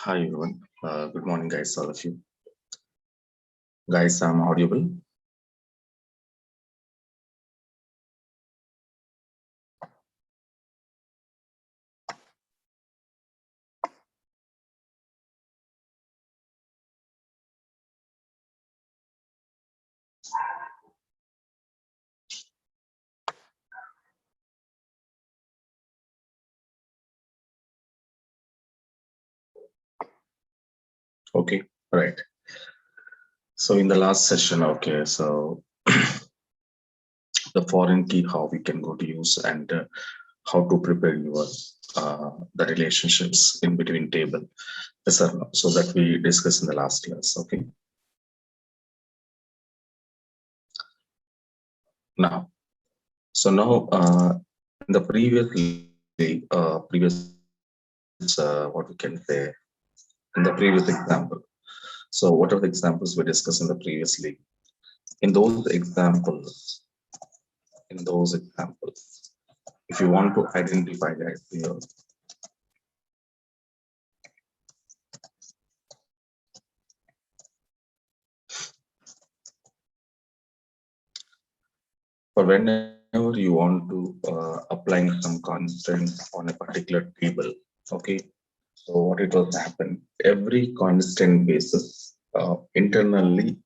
Hi everyone. Good morning, guys. All of you. Guys, I'm audible. Okay, right. So in the last session, okay, so the foreign key, how we can go to use and how to prepare your the relationships in between table. Yes, sir. So that we discussed in the last class. Okay. Now, so now in the previous what we can say in the previous example. So whatever the examples we discussed in the previously, in those examples, if you want to identify guys here, for whenever you want to applying some constraints on a particular table, okay, so what it will happen, every constant basis internally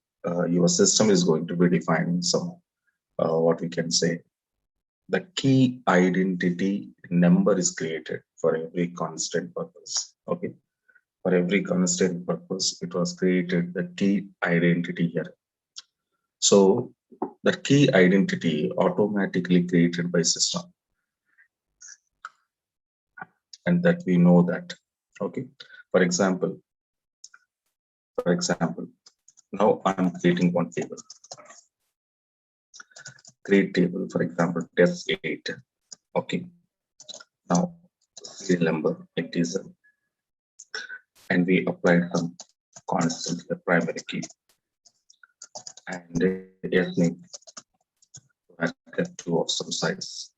your system is going to be defining some what we can say, the key identity number is created for every constant purpose. Okay, for every constant purpose it was created the key identity here. So the key identity automatically created by system, and that we know that. Okay, for example, now I'm creating one table. Create table, for example, test 8. Okay, now serial number it is, and we applied some constant to the primary key and ethnic bracket 2 of some size.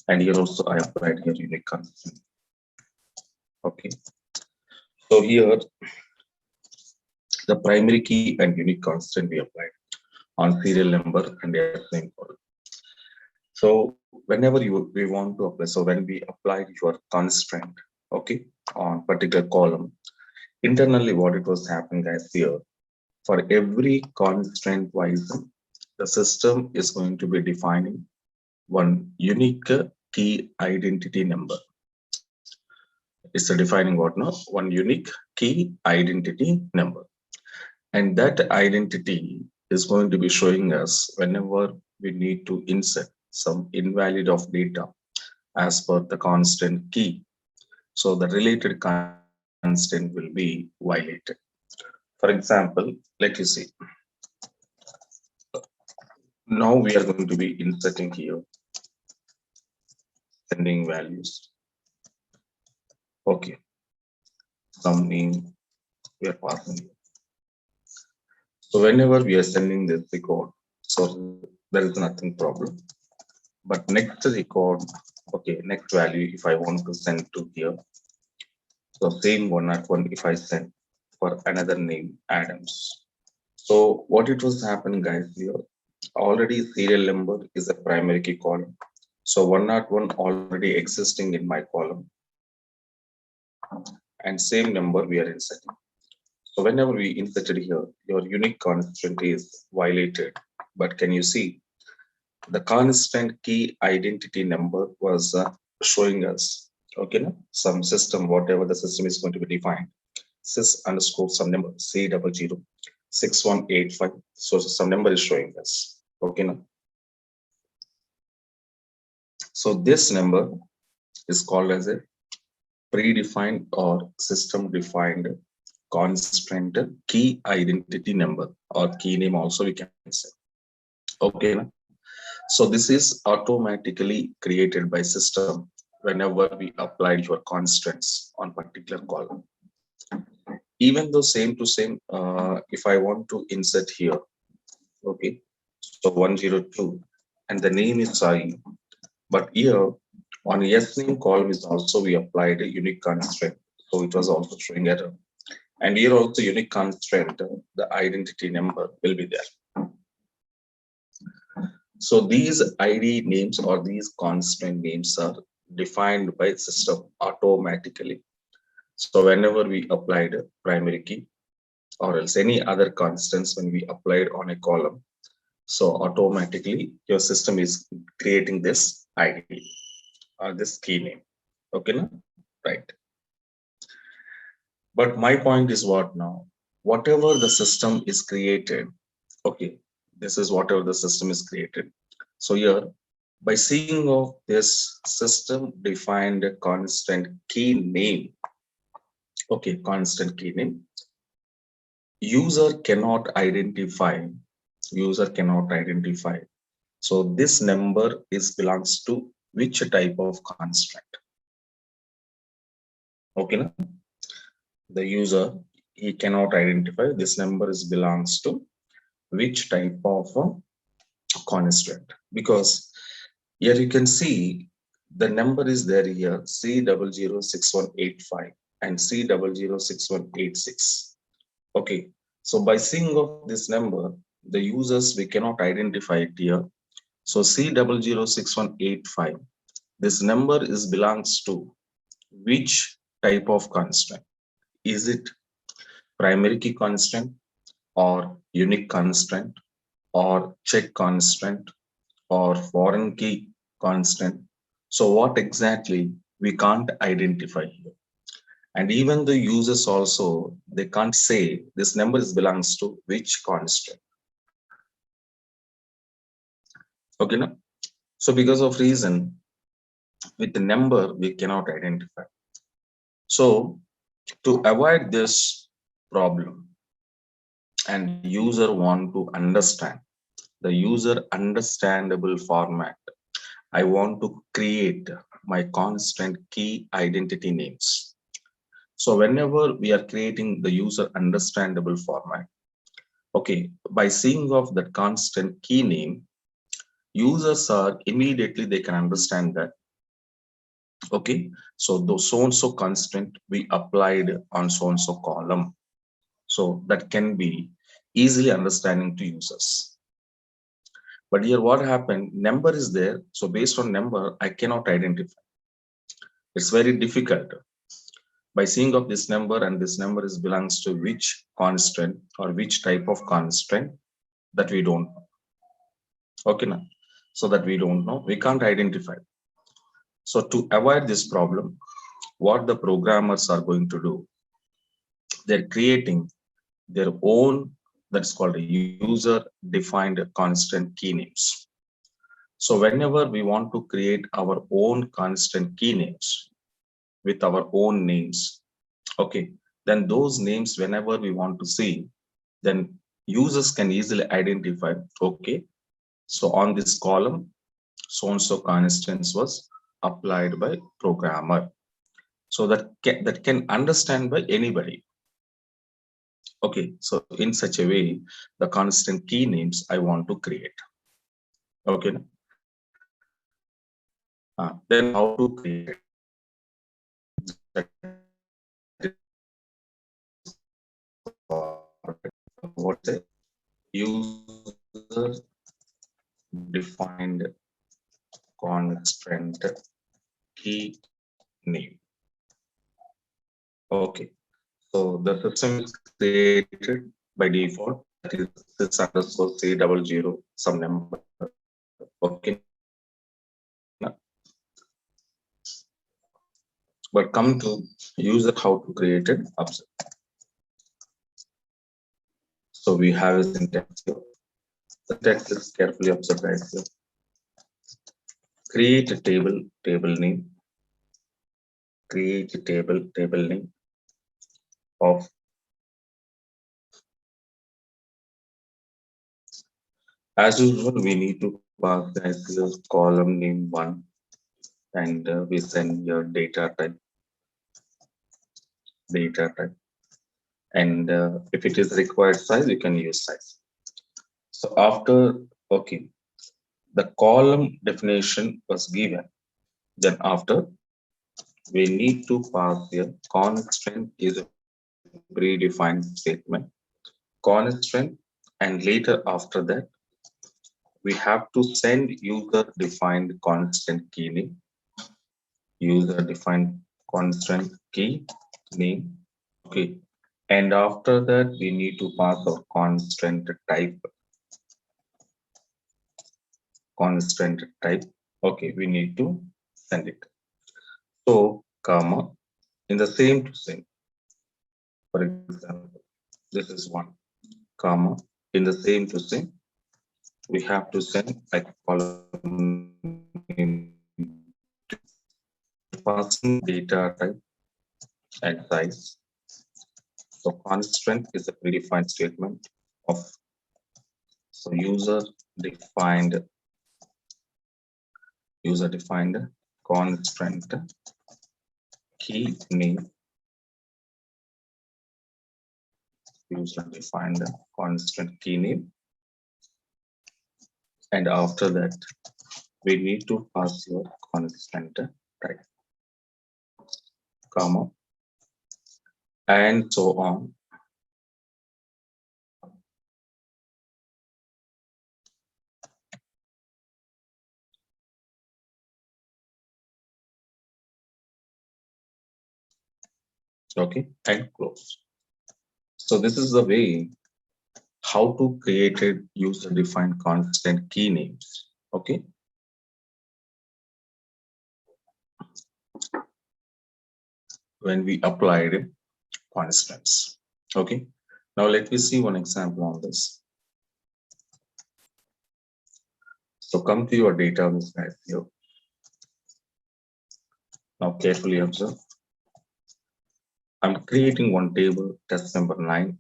And here also I applied here unique constant. Okay, so here the primary key and unique constant we applied on serial number and ethnic code. So whenever we want to apply, so when we applied your constraint, okay, on particular column, internally what it was happening guys here, for every constraint wise, the system is going to be defining one unique key identity number. It's defining what now? One unique key identity number. And that identity is going to be showing us whenever we need to insert some invalid of data as per the constant key. So the related constant will be violated. For example, let you see. Now we are going to be inserting here sending values. Okay, some name we are passing here. So whenever we are sending this record, so there is nothing problem. But next record, okay, next value, if I want to send to here, so same one at one if I send for another name, Adams. So what it was happening, guys, here, already serial number is a primary key column. So 101 already existing in my column, and same number we are inserting. So whenever we inserted here, your unique constant is violated. But can you see the constant key identity number was showing us, okay, no? Some system, whatever the system is going to be defined, sys underscore some number C006185. So some number is showing us, okay, no? So this number is called as a predefined or system defined constraint key identity number, or key name also we can say, okay, no? So this is automatically created by system whenever we applied your constraints on particular column. Even though same to same, if I want to insert here, okay, so 102, and the name is Sai, but here on yes name column is also we applied a unique constraint. So it was also showing error. And here also unique constraint, the identity number will be there. So these ID names or these constraint names are defined by system automatically. So whenever we applied a primary key or else any other constants when we applied on a column, so automatically your system is creating this ID or this key name. Okay, now? Right. But my point is what now? Whatever the system is created, okay, this is whatever the system is created. So here, by seeing of this system defined constant key name, okay, constant key name, user cannot identify, user cannot identify. So this number is belongs to which type of constraint? Okay, na? The user, he cannot identify this number is belongs to which type of constraint, because here you can see the number is there here C006185 and C006186. Okay, so by seeing of this number, the users we cannot identify it here. So C006185, this number is belongs to which type of constraint? Is it primary key constraint or unique constraint or check constraint or foreign key constraint? So what exactly we can't identify here. And even the users also, they can't say this number is belongs to which constraint. Okay, no? So because of reason, with the number, we cannot identify. So to avoid this problem and user want to understand the user understandable format, I want to create my constant key identity names. So whenever we are creating the user understandable format, okay, by seeing of that constant key name, users are immediately they can understand that, okay, so those so and so constant we applied on so and so column. So that can be easily understanding to users. But here what happened, number is there. So based on number, I cannot identify. It's very difficult. By seeing of this number and this number is belongs to which constant or which type of constraint, that we don't know. Okay, now, so that we don't know, we can't identify. So to avoid this problem, what the programmers are going to do, they're creating their own, that's called a user defined constant key names. So whenever we want to create our own constant key names with our own names, okay, then those names, whenever we want to see, then users can easily identify, okay, so on this column, so-and-so constants was applied by programmer. So that can understand by anybody. Okay, so in such a way, the constant key names I want to create. Okay. Then how to create what's a user defined constant key name. Okay, so the system is created by default, that is this underscore C00 some number. Okay, but come to user how to create it. Observe. So we have a syntax here. The text is carefully observed right here. Create a table name. Create a table name of as usual. We need to pass the column name 1 and we send your data type. And if it is required size, you can use size. So after, okay, the column definition was given. Then after, we need to pass here constraint is a predefined statement, constraint, and later after that we have to send user defined constant key name, user defined constant key name. Okay, and after that we need to pass our constant type, constant type. Okay, we need to send it. So comma in the same to same, for example this is one, comma in the same to same we have to send like column passing data type and size. So constraint is a predefined statement of, so user defined constraint key name, user defined constant key name, and after that we need to pass your constant type, comma, and so on. Okay, and close. So this is the way how to create a user defined constant key names. Okay, when we applied constants. Okay, now let me see one example on this. So come to your database guys here. Now carefully observe. I'm creating one table, test number 9,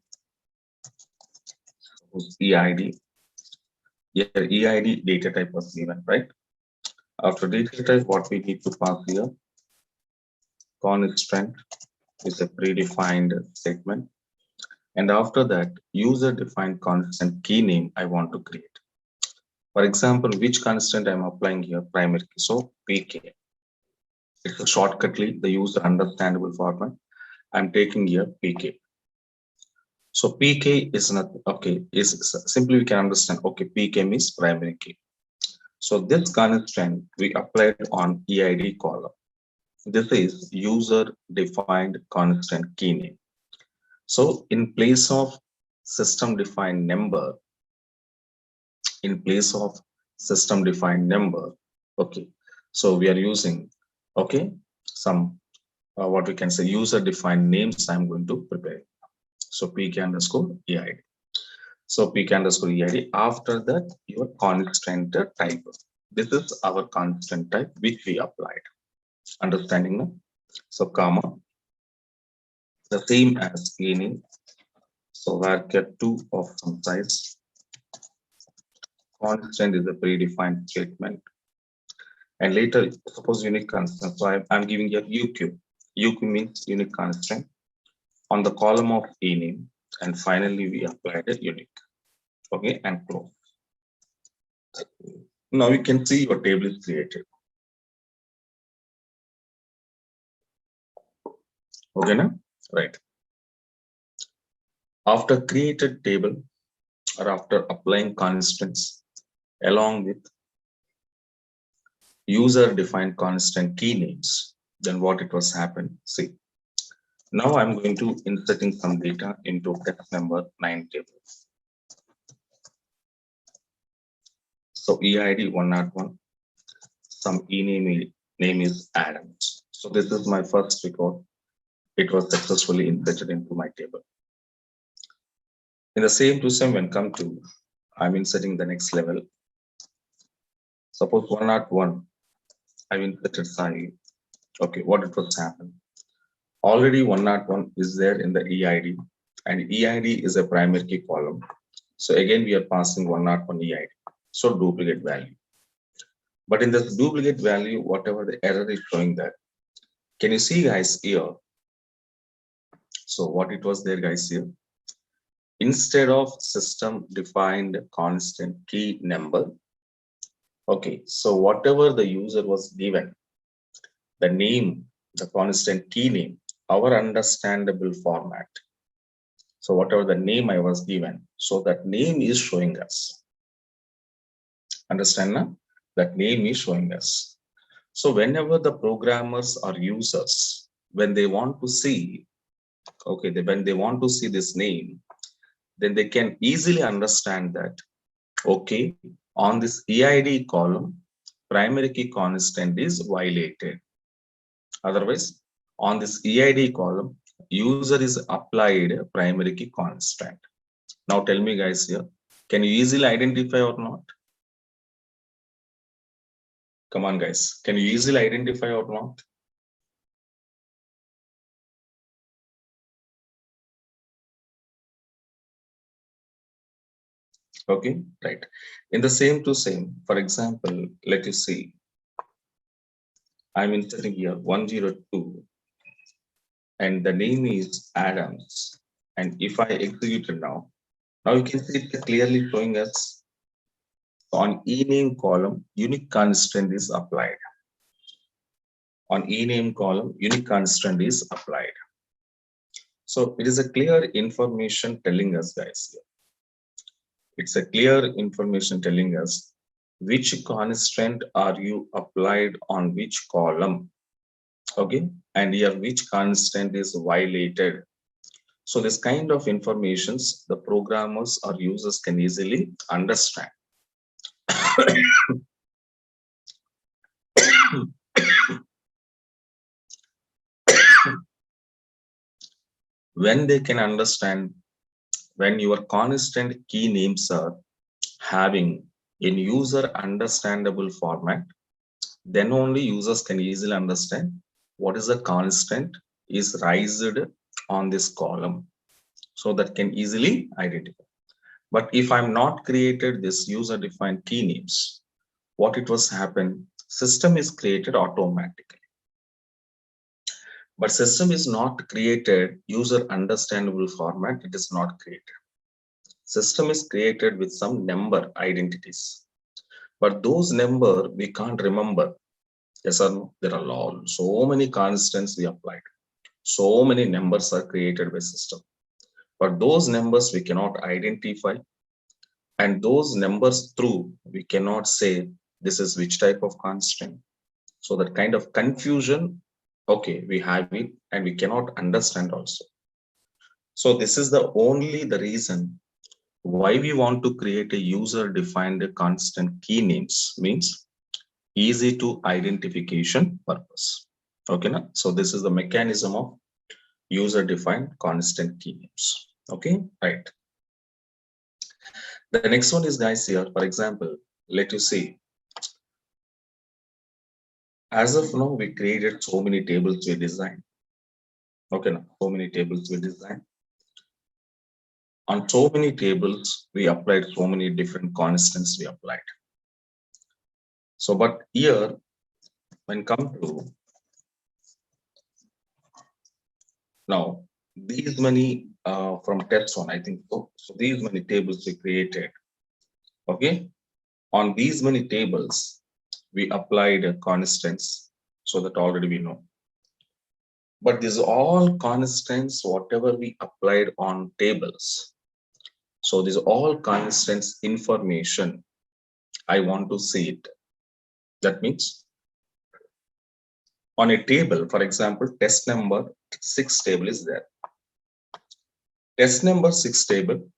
whose EID. Here EID data type was given, right? After data type, what we need to pass here, constraint is a predefined statement. And after that, user defined constant key name I want to create. For example, which constant I'm applying here, primary key. So PK. It's a shortcutly, the user understandable format. I'm taking here PK. So PK is not okay, is simply we can understand, okay, PK means primary key. So this constant we applied on EID column. This is user defined constant key name. So in place of system defined number, in place of system defined number, okay, so we are using, okay, some what we can say user defined names I'm going to prepare. So pk underscore eid, so pk underscore eid, after that your constant type. This is our constant type which we applied, understanding now? So comma, the same as any, so varchar 2 of some size, constant is a predefined statement, and later suppose unique constant, so I'm giving here uq. Uq means unique constant on the column of e name, and finally we applied a unique. Okay, and close. Now you can see your table is created. Okay now, right? After created table, or after applying constants along with user defined constant key names, then what it was happened, see. Now I'm going to inserting some data into text number 9 table. So EID 101, some name is Adams. So this is my first record. It was successfully inserted into my table. In the same to same, when come to, I'm inserting the next level. Suppose 101, I've inserted Sai. Okay, what it was happen? Already 101 is there in the EID, and EID is a primary key column. So again, we are passing 101 EID. So duplicate value. But in this duplicate value, whatever the error is showing that, can you see guys here? So what it was there guys here? Instead of system defined constant key number, okay, so whatever the user was given, the name the constant key name, our understandable format. So whatever the name I was given, so that name is showing us. Understand now? That name is showing us. So whenever the programmers or users, when they want to see, okay, when they want to see this name, then they can easily understand that, okay, on this EID column, primary key constant is violated. Otherwise, on this EID column, user is applied primary key constant. Now tell me guys here, can you easily identify or not? Come on guys, can you easily identify or not? Okay, right. In the same to same, for example, let you see, I'm inserting here 102 and the name is Adams. And if I execute it now you can see it clearly showing us on ename column, unique constant is applied. On ename column, unique constant is applied. So it is a clear information telling us guys. It's a clear information telling us which constant are you applied on which column. Okay, and here which constant is violated. So this kind of informations the programmers or users can easily understand. When they can understand, when your constant key names are having in user understandable format, then only users can easily understand what is the constant is raised on this column, so that can easily identify. But if I'm not created this user defined key names, what it was happen, system is created automatically. But system is not created user understandable format, it is not created. System is created with some number identities, but those number we can't remember. Yes or no? There are so many constants we applied, so many numbers are created by system, but those numbers we cannot identify, and those numbers through we cannot say this is which type of constant. So that kind of confusion, okay, we have it and we cannot understand also. So this is the only the reason why we want to create a user defined constant key names, means easy to identification purpose. Okay, now so this is the mechanism of user defined constant key names. Okay, right. The next one is guys here, for example, let you see, as of now we created so many tables we designed. Okay, now so many tables we designed. On so many tables we applied so many different constants we applied. So but here when come to now these many from test one, I think so these many tables we created. Okay, on these many tables we applied constants, so that already we know. But these all constants whatever we applied on tables, so these all constants information I want to see it. That means on a table, for example, test number 6 table is there. Test number 6 table,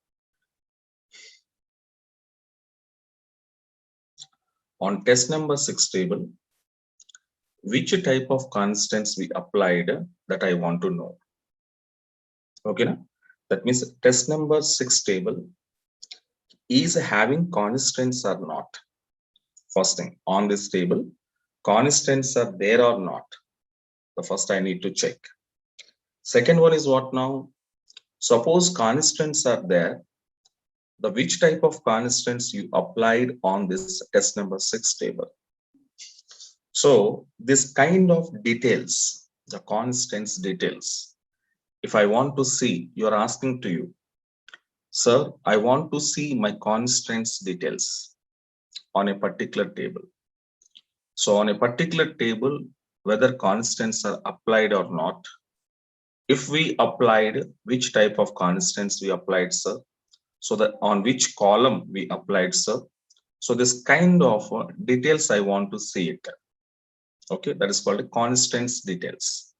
on test number 6 table, which type of constants we applied that I want to know. Okay, now that means test number 6 table is having constants or not. First thing, on this table, constants are there or not. The first I need to check. Second one is what now? Suppose constants are there, the which type of constants you applied on this test number 6 table. So this kind of details, the constants details, if I want to see, you're asking to you, sir, I want to see my constants details on a particular table. So on a particular table, whether constants are applied or not. If we applied, which type of constants we applied, sir? So that on which column we applied, sir? So this kind of details I want to see it. Okay, that is called constants details.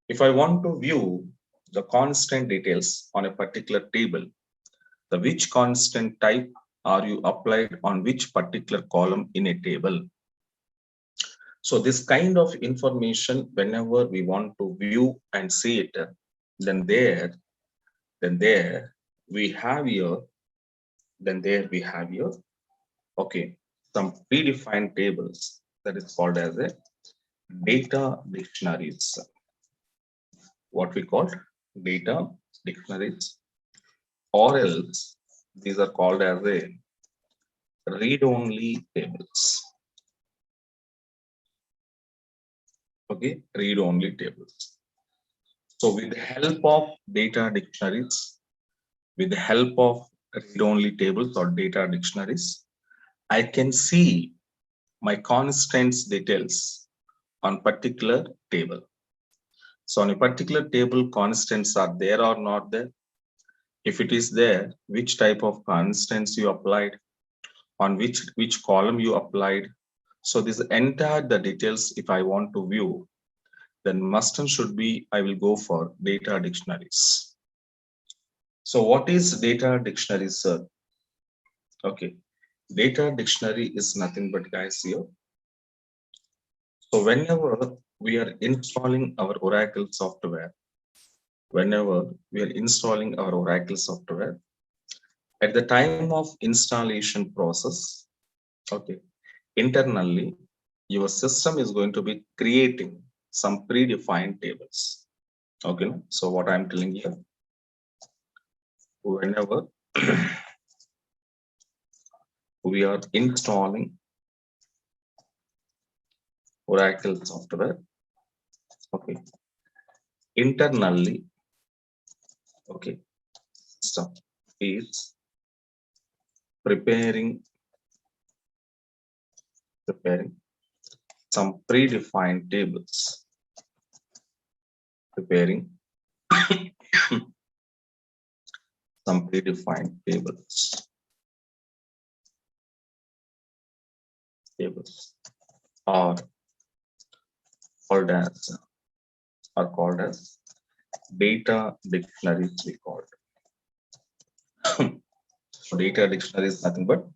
If I want to view the constant details on a particular table, the which constant type are you applied on which particular column in a table? So this kind of information, whenever we want to view and see it, then there we have here, okay, some predefined tables that is called as a data dictionaries. What we call data dictionaries, or else these are called as a read-only tables. Okay, read-only tables. So with the help of data dictionaries, with the help of read-only tables or data dictionaries, I can see my constants details on particular table. So on a particular table, constants are there or not there. If it is there, which type of constants you applied, on which column you applied. So this entire the details, if I want to view, then must and should be, I will go for data dictionaries. So what is data dictionaries, sir? Okay, data dictionary is nothing but, guys, here. So whenever we are installing our Oracle software, at the time of installation process, okay, internally, your system is going to be creating some predefined tables. Okay, so what I'm telling you, whenever we are installing Oracle software, okay, internally, okay, system is preparing some predefined tables, some predefined tables are called as data dictionaries, we call it. So data dictionary is nothing but,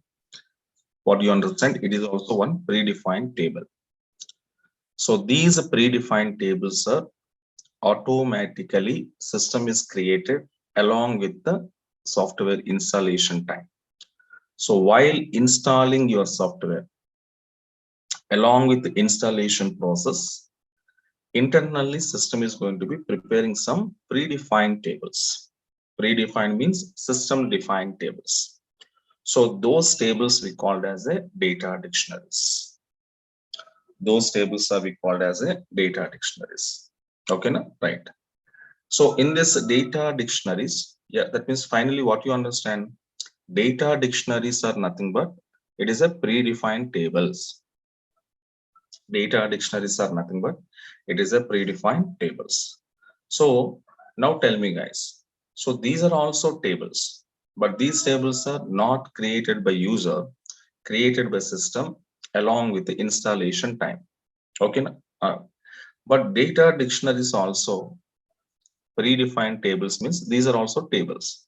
what you understand, it is also one predefined table. So these predefined tables are automatically system is created along with the software installation time. So while installing your software, along with the installation process, internally system is going to be preparing some predefined tables. Predefined means system defined tables. So those tables we called as a data dictionaries. Those tables are we called as a data dictionaries. Okay, na? Right. So in this data dictionaries, yeah, that means finally what you understand, data dictionaries are nothing but, it is a predefined tables. Data dictionaries are nothing but, it is a predefined tables. So now tell me, guys, so these are also tables, but these tables are not created by user, created by system along with the installation time. Okay, but data dictionaries also predefined tables means these are also tables.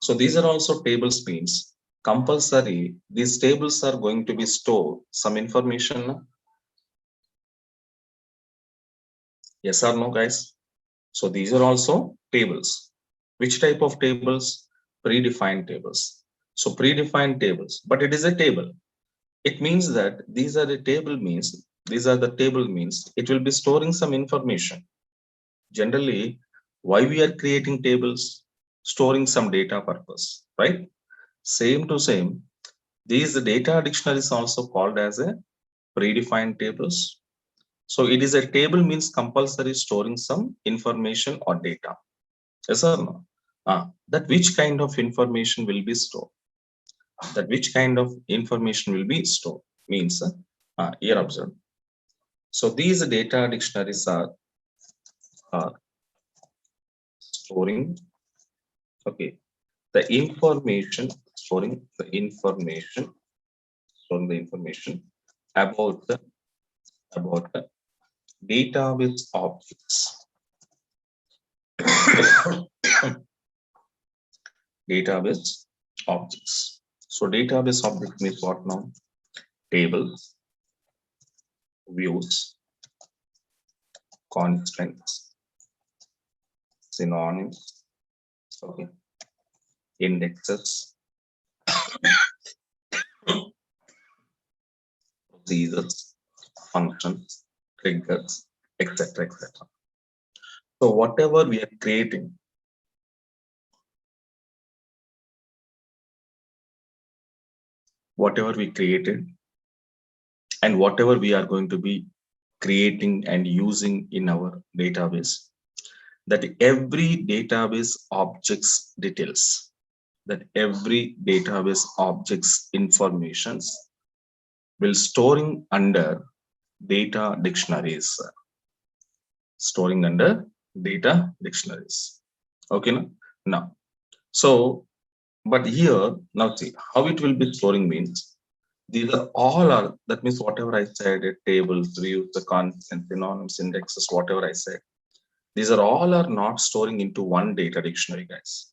So these are also tables means compulsory these tables are going to be stored some information. Yes or no, guys? So these are also tables. Which type of tables? Predefined tables. So predefined tables, but it is a table. It means that these are the table means it will be storing some information. Generally, why we are creating tables? Storing some data purpose, right? Same to same, these data dictionaries also called as a predefined tables. So it is a table means compulsory storing some information or data. Yes or no? That which kind of information will be stored? That which kind of information will be stored means here observe. So these data dictionaries are storing, okay, the information, storing the information, storing the information about the database objects. Database objects. So database object means what now? Tables, views, constraints, synonyms, okay, indexes, procedures, functions, triggers, etc. etc. So whatever we are creating, whatever we created, and whatever we are going to be creating and using in our database, that every database objects details, that every database objects informations will storing under data dictionaries, storing under data dictionaries. Okay, now, so, but here, now see how it will be storing means these are all are, that means whatever I said, tables, views, the constants, synonyms, indexes, whatever I said, these are all are not storing into one data dictionary, guys.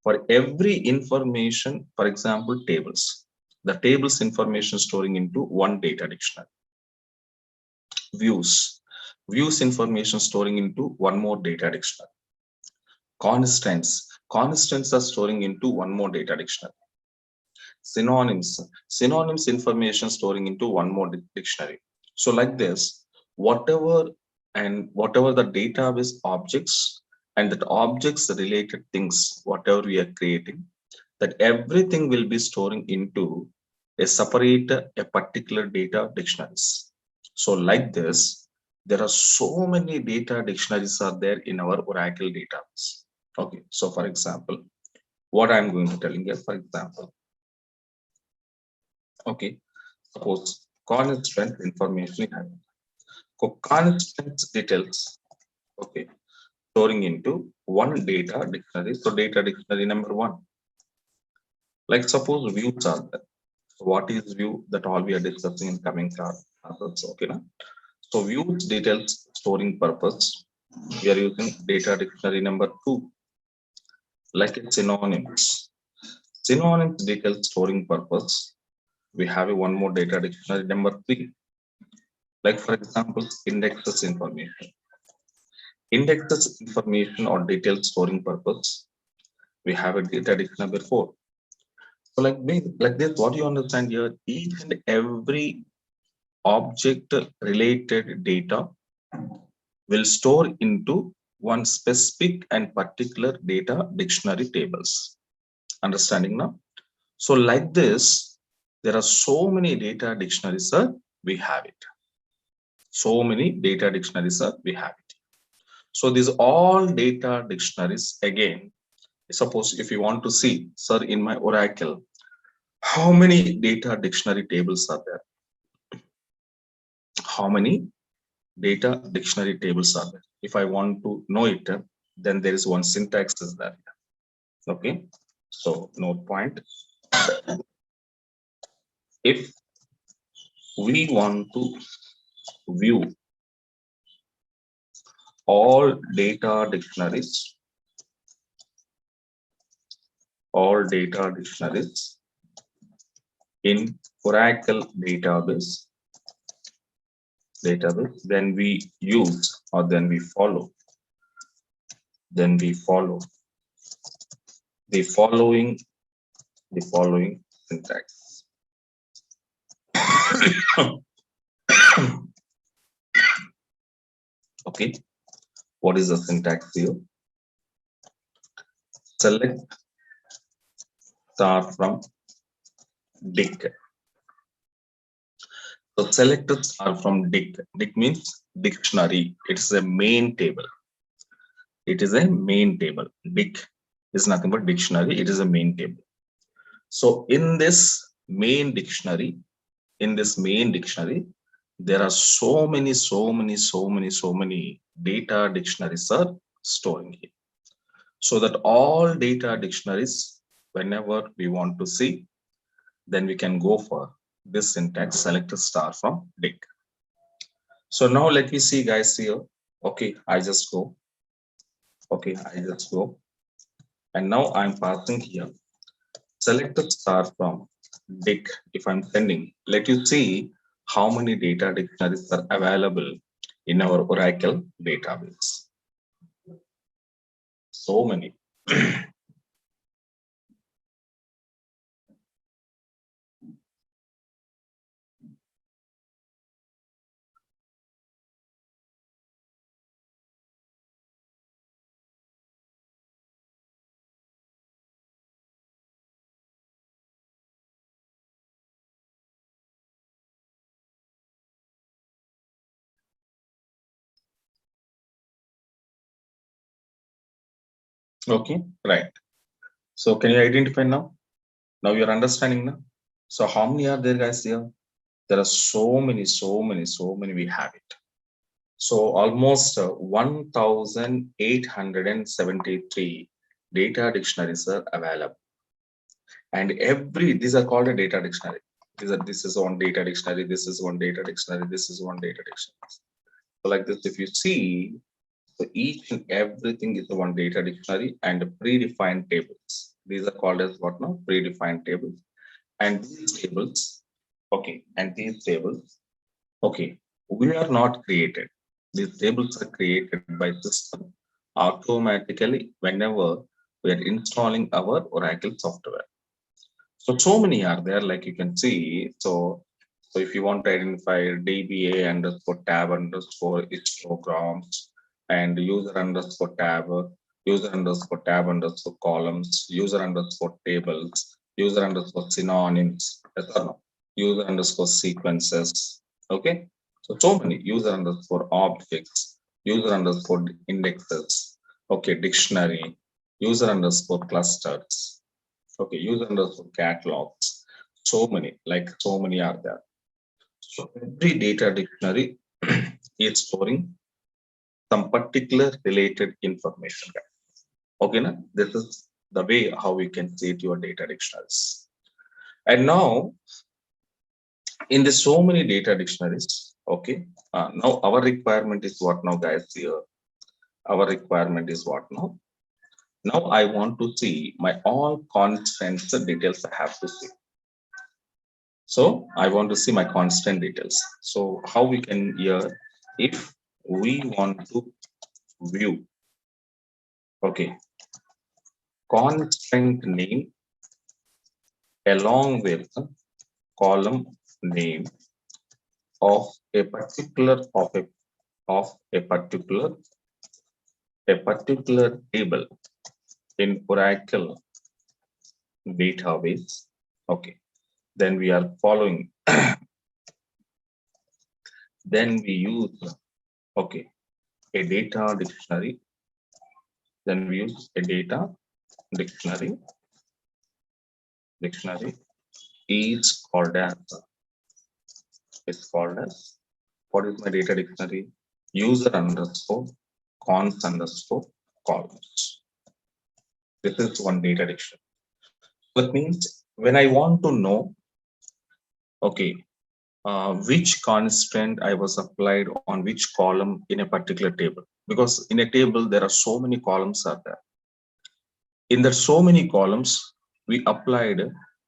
For every information, for example, tables, the tables information storing into one data dictionary. Views information storing into one more data dictionary. Constants are storing into one more data dictionary. Synonyms information storing into one more dictionary. So like this, whatever the database objects and that objects related things, whatever we are creating, that everything will be storing into a separate, a particular data dictionaries. So like this, there are so many data dictionaries are there in our Oracle database. Okay, so for example, what I'm going to tell you, for example, okay, suppose constant information having. So constant details, okay, storing into one data dictionary. So data dictionary number one, like suppose views are there. So what is view? That all we are discussing in coming classes. Okay, na? So views details storing purpose. We are using data dictionary number two, like it's synonyms. Synonyms details storing purpose. We have a one more data dictionary number three, like for example, indexes information. Indexes information or detailed storing purpose. We have a data dictionary number four. So like this, what you understand here, each and every object related data will store into one specific and particular data dictionary tables. Understanding now? So like this, there are so many data dictionaries, sir, we have it. So many data dictionaries, sir, we have it. So these all data dictionaries, again, suppose if you want to see, sir, in my Oracle, how many data dictionary tables are there? How many data dictionary tables are there? If I want to know it, then there is one syntax is there. Okay, so note point. If we want to view all data dictionaries in Oracle database, then we use or then we follow the following syntax. Okay, what is the syntax here? Select star from dict. So select star from dict. Dict means dictionary. It's a main table. It is a main table. Dict is nothing but dictionary. It is a main table. So in this main dictionary, there are so many data dictionaries are storing here. So that all data dictionaries, whenever we want to see, then we can go for this syntax, select a star from dict. So now let me see guys here. Okay, I just go. Okay, I just go. And now I'm passing here. Select the star from dict. If I'm sending, let you see how many data dictionaries are available in our Oracle database. So many. Okay, right. So can you identify now? Now you're understanding now. So how many are there guys here? There are so many we have it. So almost 1,873 data dictionaries are available. And these are called a data dictionary. This is one data dictionary, this is one data dictionary, this is one data dictionary. So like this, if you see, so each and everything is the one data dictionary and predefined tables. These are called as what now? Predefined tables. And these tables, okay, okay, we are not created. These tables are created by system automatically whenever we are installing our Oracle software. So many are there, like you can see. So if you want to identify DBA underscore tab underscore histograms and user underscore tab underscore columns, user underscore tables, user underscore synonyms, user underscore sequences. Okay. So many user underscore objects, user underscore indexes. Okay. Dictionary, user underscore clusters. Okay. User underscore catalogs. So many are there. So every data dictionary is storing some particular related information. Okay, na? This is the way how we can create your data dictionaries. And now, in the so many data dictionaries, okay, now our requirement is what now, guys? Here, our requirement is what now? Now I want to see my all constants details I have to see. So I want to see my constant details. So how we can here, if we want to view, okay, constant name along with column name of a particular table in Oracle database. Okay, then we are following. Then we use a data dictionary. Then we use a data dictionary. Dictionary is called as what is my data dictionary? User underscore cons underscore columns. This is one data dictionary. That means when I want to know, okay, which constant I was applied on which column in a particular table, because in a table there are so many columns are there. In the so many columns, we applied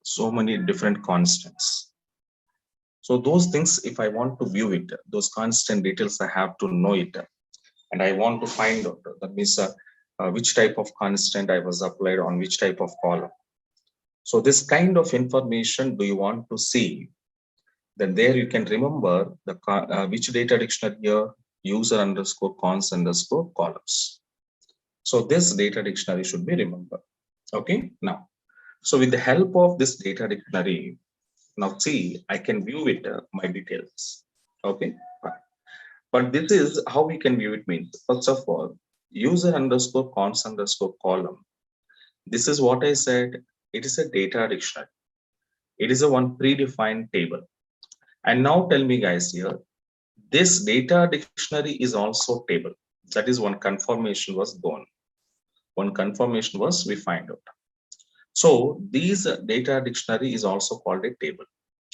so many different constants. So those things, if I want to view it, those constant details, I have to know it. And I want to find out, that means which type of constant I was applied on which type of column. So this kind of information do you want to see? Then there you can remember the which data dictionary here, user underscore cons underscore columns. So this data dictionary should be remembered. Okay, now, so with the help of this data dictionary, now see, I can view it, my details. Okay, but this is how we can view it means, first of all, user underscore cons underscore column. This is what I said, it is a data dictionary. It is a one predefined table. And now tell me guys here, This data dictionary is also table. That is one confirmation was gone. One confirmation was we find out. So these data dictionary is also called a table.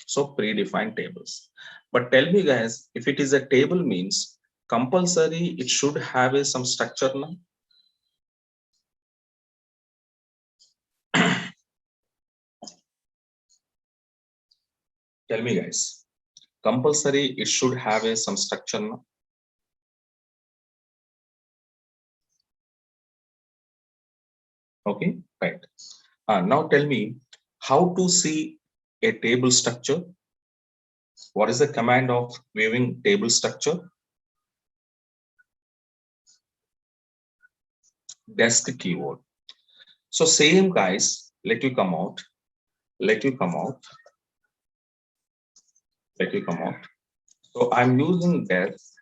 So predefined tables. But tell me guys, if it is a table means compulsory, it should have a some structure now. Tell me guys, compulsory, it should have a some structure now. Okay, right. Now tell me how to see a table structure. What is the command of viewing table structure? Desk keyword. So same guys, let you come out, let you come out, let you come out. So I'm using desk,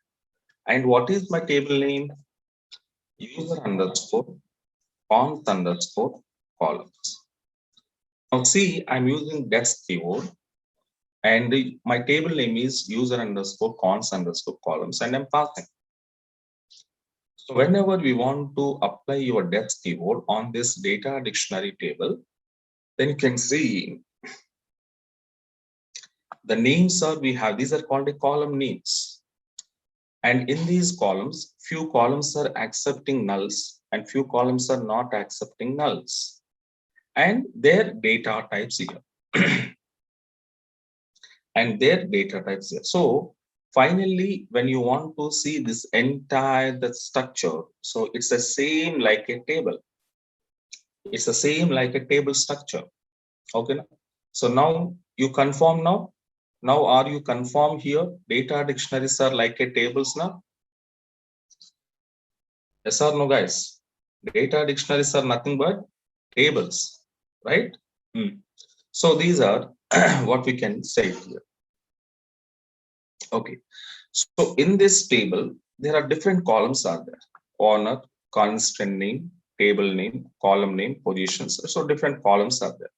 and what is my table name? User underscore cons underscore columns. Now see, I'm using desk keyword, and my table name is user underscore cons underscore columns, and I'm passing. So whenever we want to apply your desk keyword on this data dictionary table, then you can see the names are we have, these are called a column names. And in these columns, few columns are accepting nulls and few columns are not accepting nulls. And their data types here. And their data types here. So finally, when you want to see this entire the structure, so it's the same like a table. It's the same like a table structure. Okay. So now you confirm now. Now are you confirm here? Data dictionaries are like a tables now. Yes or no, guys? Data dictionaries are nothing but tables, right? So these are what we can say here. Okay. So in this table, there are different columns are there. Owner, constraint name, table name, column name, positions. So different columns are there.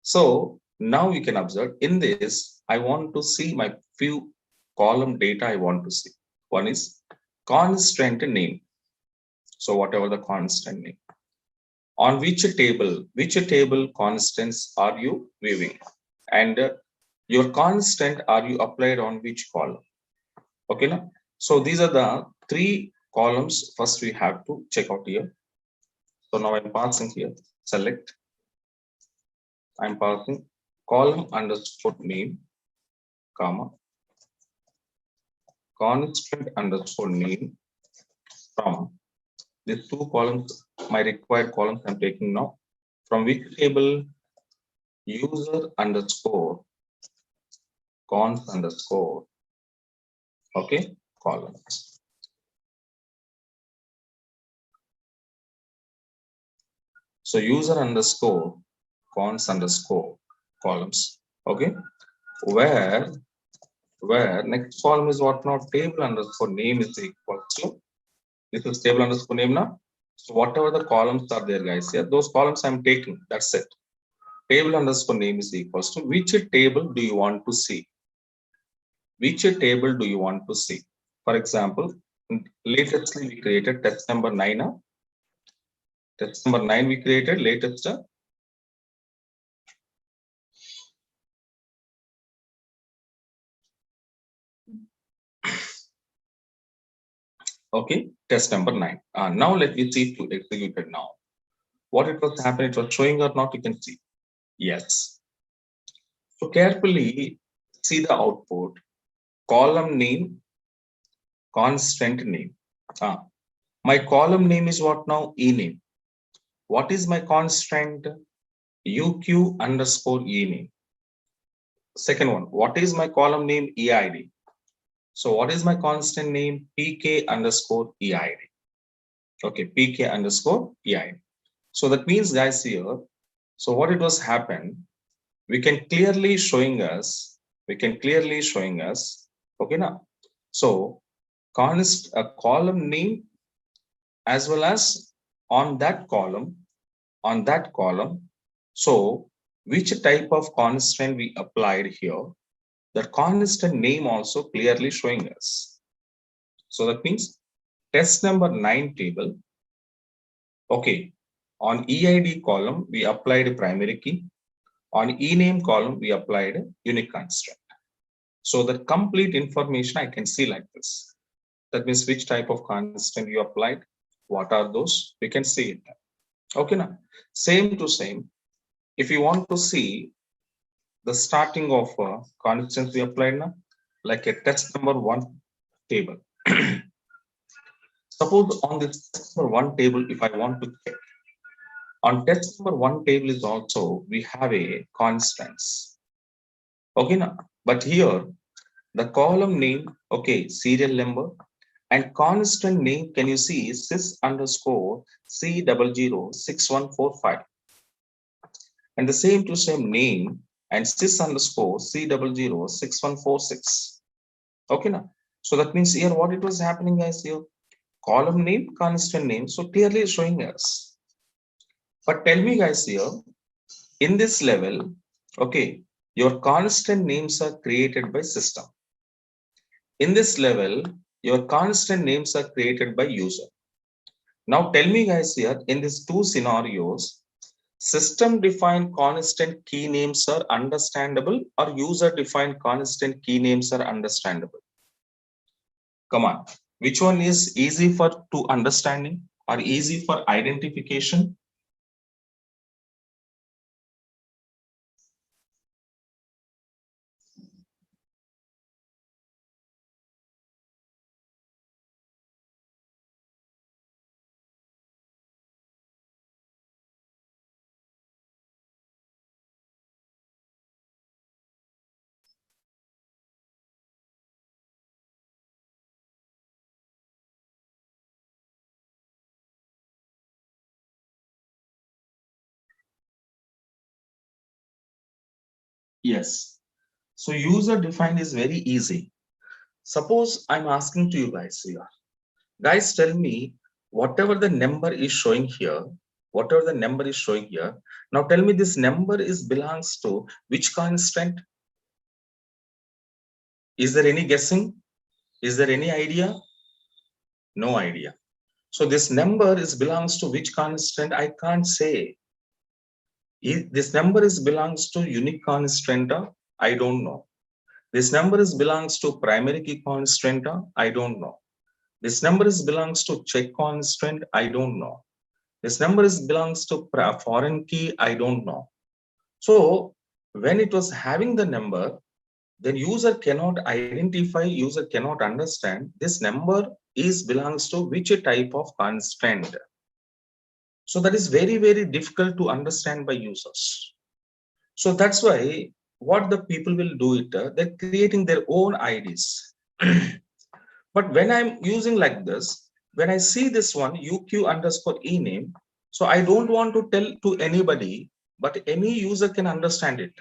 So now you can observe in this, I want to see my few column data I want to see. One is constraint name. So whatever the constant name. On which table constants are you viewing? And your constant are you applied on which column? Okay, now. So these are the three columns. First, we have to check out here. So now I'm passing here. Select. I'm passing column underscore name, comma, constant underscore name from these two columns. My required columns I'm taking now. From which table? User underscore cons underscore. Okay, columns. So user underscore cons underscore columns. Okay, where next column is what now? Table underscore name is equal to, this is table underscore name now. So whatever the columns are there, guys, yeah, those columns I'm taking. That's it. Table underscore name is equals to which table do you want to see? Which table do you want to see? For example, latestly we created test number 9 now. Test number 9 we created latest. Okay, test number 9. Now let me see to execute it now. What it was happening, it was showing or not, you can see. Yes. So carefully see the output. Column name, constant name. My column name is what now? E name. What is my constant? UQ underscore E name. Second one, what is my column name? EID. So what is my constant name? PK underscore EID. Okay, PK underscore EID. So that means, guys, here, so what it was happened, we can clearly showing us, okay now. So column name as well as on that column, so which type of constraint we applied here, the constant name also clearly showing us. So that means test number 9 table. Okay. On EID column, we applied primary key. On ename column, we applied unique constraint. So the complete information I can see like this. That means which type of constant you applied, what are those, we can see it. Okay, now same to same. If you want to see the starting of constants we applied now, like a test number 1 table. Suppose on this test number 1 table, if I want to check, on test number 1 table is also, we have a constants. Okay, now, but here, the column name, okay, serial number, and constant name, can you see sys underscore C006145. And the same to same name and sys underscore C006146. Okay, now. So that means here what it was happening guys here, column name, constant name. So clearly showing us. But tell me guys here, in this level, okay, your constant names are created by system. In this level, your constant names are created by user. Now tell me guys here, in these two scenarios, system defined constant key names are understandable or user defined constant key names are understandable? Come on, which one is easy for to understanding or easy for identification? Yes. So user defined is very easy. Suppose I'm asking to you guys here. Guys, tell me whatever the number is showing here, whatever the number is showing here. Now tell me this number is belongs to which constant? Is there any guessing? Is there any idea? No idea. So this number is belongs to which constant? I can't say. This number is belongs to unique constant. I don't know. This number is belongs to primary key constant. I don't know. This number is belongs to check constant. I don't know. This number is belongs to foreign key. I don't know. So when it was having the number, then user cannot identify, user cannot understand this number is belongs to which type of constant. So that is very, very difficult to understand by users. So that's why what the people will do it, they're creating their own IDs. But when I'm using like this, when I see this one, UQ underscore ename, so I don't want to tell to anybody, but any user can understand it.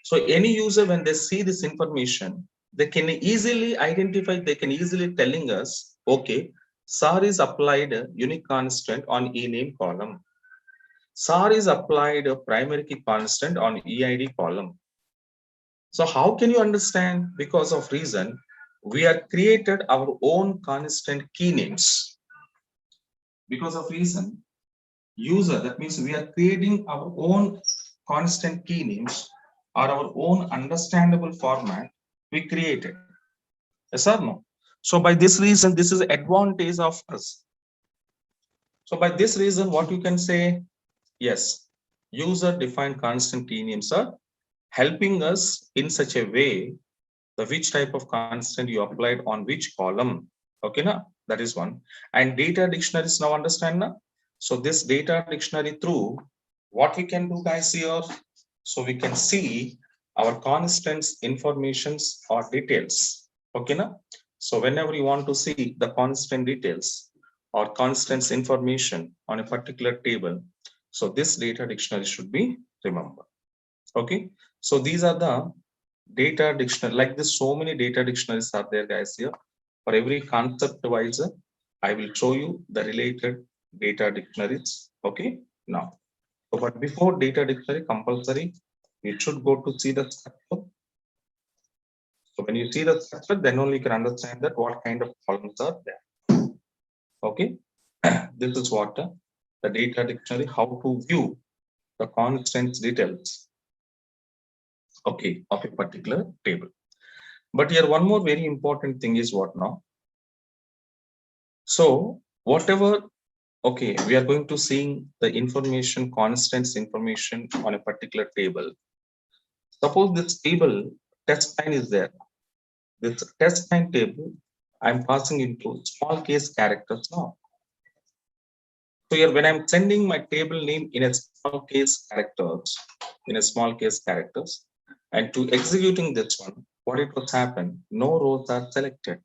So any user, when they see this information, they can easily identify, they can easily telling us, okay, SAR is applied a unique constant on ename column. SAR is applied a primary key constant on EID column. So how can you understand? Because of reason, we are created our own constant key names. Because of reason, user, that means we are creating our own constant key names or our own understandable format we created. Yes or no? So by this reason, this is advantage of us. So by this reason, what you can say, yes, user defined constant key names are helping us in such a way the which type of constant you applied on which column. Okay, na? That is one. And data dictionaries now understand na? So this data dictionary through what we can do guys here, so we can see our constants informations or details. Okay, na? So whenever you want to see the constant details or constants information on a particular table, so this data dictionary should be remembered. Okay, so these are the data dictionary. Like this, so many data dictionaries are there guys here. For every concept wise, I will show you the related data dictionaries. Okay, now, so but before data dictionary compulsory, You should go to see the structure. So when you see the structure, then only you can understand that what kind of columns are there. Okay, this is what the data dictionary, how to view the constants details, okay, of a particular table. But here one more very important thing is what now? So whatever, okay, we are going to see the information, constants information on a particular table. Suppose this table test line is there. This test line table, I'm passing into small case characters now. So here, when I'm sending my table name in a small case characters, and to executing this one, what it was happen? No rows are selected.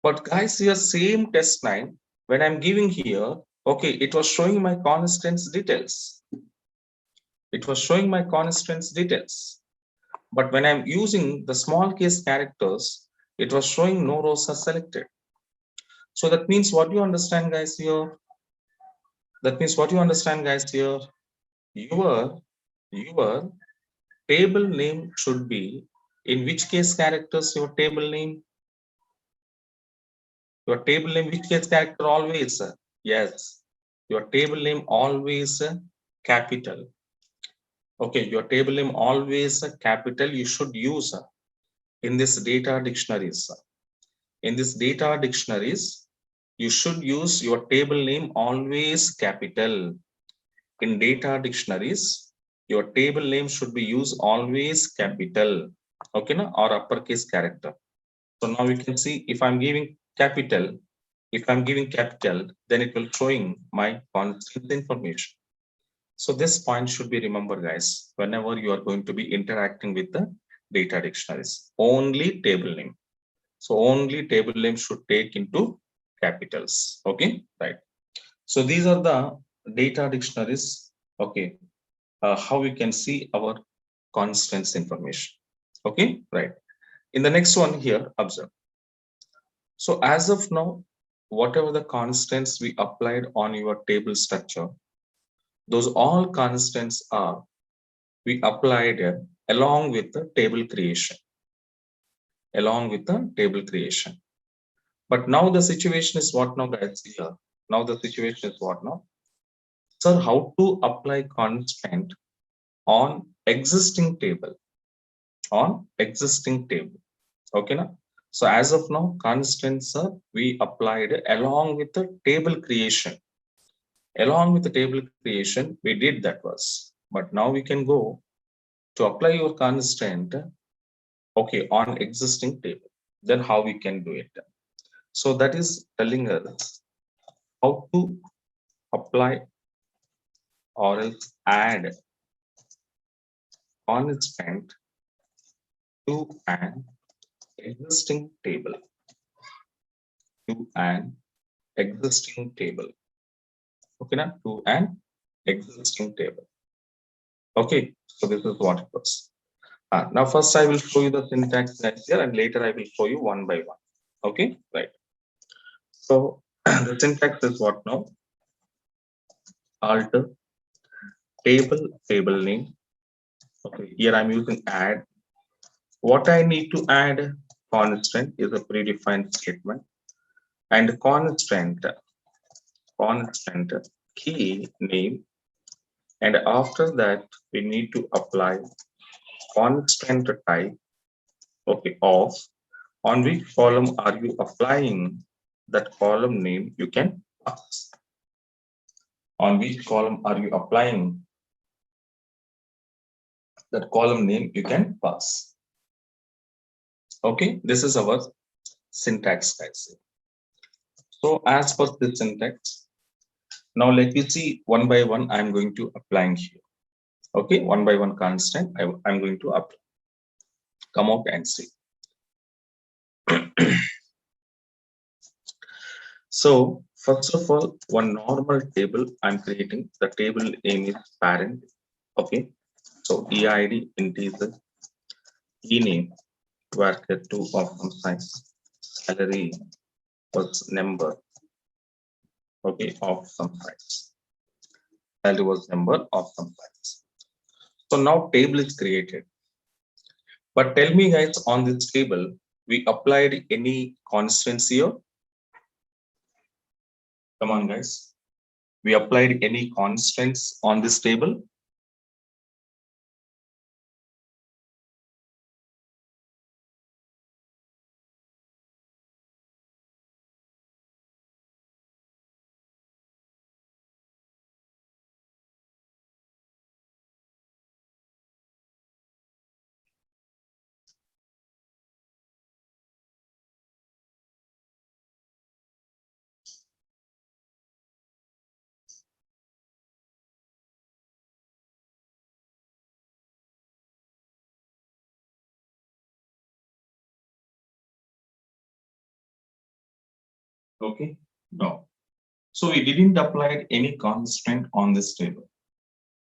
But guys, here same test line, when I'm giving here, okay, it was showing my constants details. It was showing my constants details. But when I'm using the small case characters, it was showing no rows are selected. So that means what you understand, guys, here? That means what you understand, guys, here? Your table name should be in which case characters your table name? Your table name, which case character always? Yes, your table name always capital. Okay, your table name always capital. You should use in this data dictionaries. In this data dictionaries, you should use your table name always capital. In data dictionaries, your table name should be used always capital, okay, na, or uppercase character. So now you can see if I'm giving capital, then it will showing my constant information. So this point should be remembered, guys, whenever you are going to be interacting with the data dictionaries. Only table name. So only table name should take into capitals. Okay, right. So these are the data dictionaries. Okay, how we can see our constants information. Okay, right. In the next one here, observe. So as of now, whatever the constants we applied on your table structure, those all constants are we applied along with the table creation. But now the situation is what now, guys? Here. Now the situation is what now? Sir, how to apply constant on existing table? Okay, now. So as of now, constants we applied along with the table creation. We did that was. But now we can go to apply your constant, okay, on existing table. Then how we can do it? So that is telling us how to apply or else add constant to an existing table. Okay, now to an existing table. Okay, so this is what it was. Now first I will show you the syntax guys here, and later I will show you one by one. Okay, right. So the syntax is what now? Alter table name. Okay, here I'm using add. What I need to add? Constant is a predefined statement, and constant key name, and after that we need to apply constant type, okay, of on which column are you applying that column name you can pass. On which column are you applying that column name you can pass. Okay, this is our syntax, guys. So as per this syntax, now let me see one by one I'm going to applying here. Okay, one by one constant I'm going to apply. Come out and see. So first of all, one normal table I'm creating. The table name is parent. Okay, so EID integer, name varchar 2 of some size, salary was number, okay, of some size. Salary was number of some size. So now table is created. But tell me guys, on this table, we applied any constants here? Come on guys. We applied any constants on this table? Okay, no. So we didn't apply any constant on this table.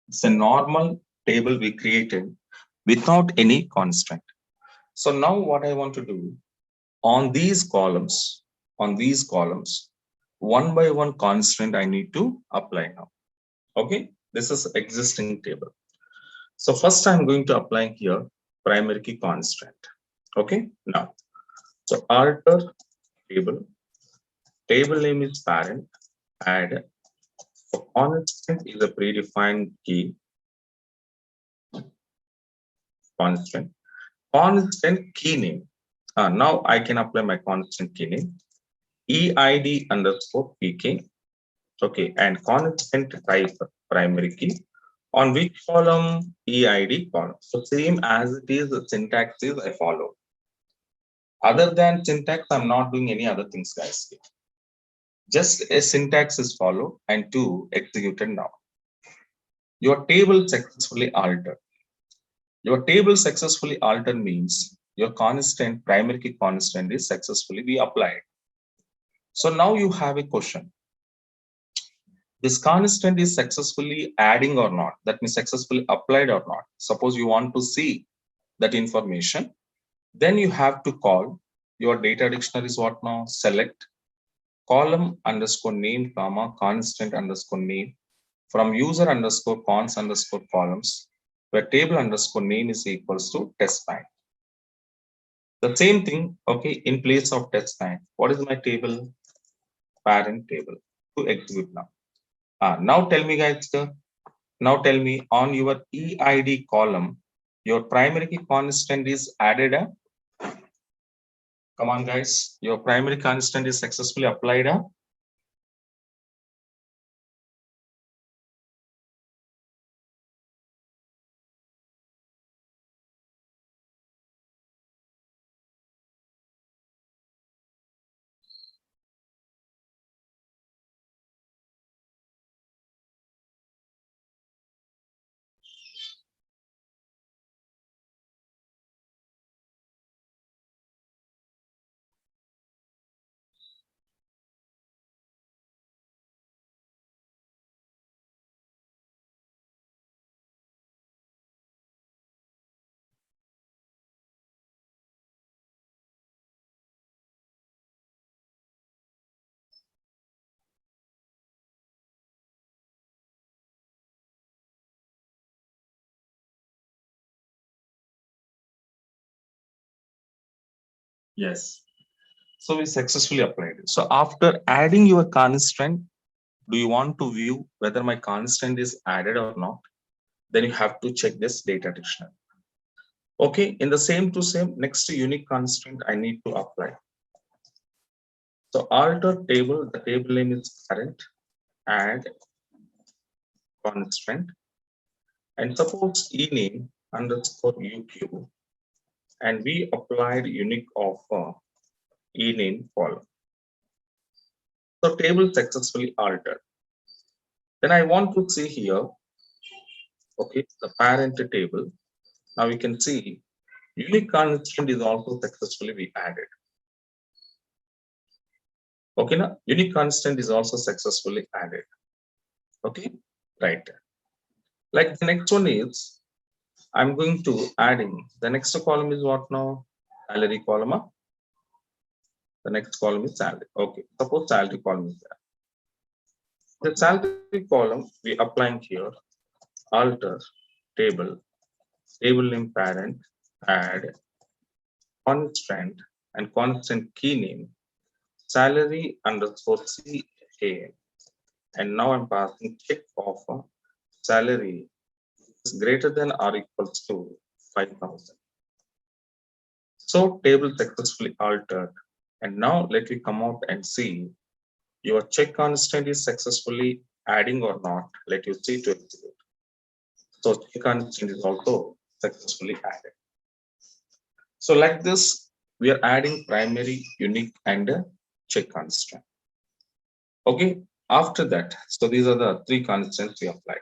It's a normal table we created without any constant. So now what I want to do on these columns, one by one constant I need to apply now. Okay, this is existing table. So first I'm going to apply here primary key constant. Okay, now so alter table, table name is parent, add. So constant is a predefined key constant. Constant key name. Now I can apply my constant key name. EID underscore PK. Okay, and constant type primary key. On which column? EID column. So same as it is, the syntax is I follow. Other than syntax, I'm not doing any other things, guys. Just a syntax is follow and two executed now. Your table successfully altered. Your table successfully altered means your constant, primary key constant is successfully be applied. So now you have a question. This constant is successfully adding or not, that means successfully applied or not. Suppose you want to see that information, then you have to call your data dictionary is what now? Select column underscore name comma constant underscore name from user underscore cons underscore columns where table underscore name is equals to test bank. The same thing, okay, in place of test bank. What is my table? Parent table to execute now. Now tell me guys, now tell me on your EID column, your primary key constant is added. Come on guys, your primary constant is successfully applied. Yes. So we successfully applied it. So after adding your constant, do you want to view whether my constant is added or not? Then you have to check this data dictionary. Okay, in the same to same, next to unique constant, I need to apply. So alter table, the table name is parent, add constant, and suppose e name underscore UQ, and we applied unique of e name column. So table successfully altered. Then I want to see here, okay, the parent table. Now you can see unique constant is also successfully be added. Okay, now unique constant is also successfully added. Okay, right. Like the next one is, I'm going to adding the next column is what now? Salary column. The next column is salary. Okay, suppose salary column is there. The salary column we applying here, alter table table name parent, add constant and constant key name, salary underscore CA. And now I'm passing check of salary is greater than or equals to 5,000. So table successfully altered. And now let me come out and see your check constant is successfully adding or not. Let you see to execute. So check constant is also successfully added. So like this, we are adding primary, unique, and check constant. Okay. After that, so these are the three constants we applied.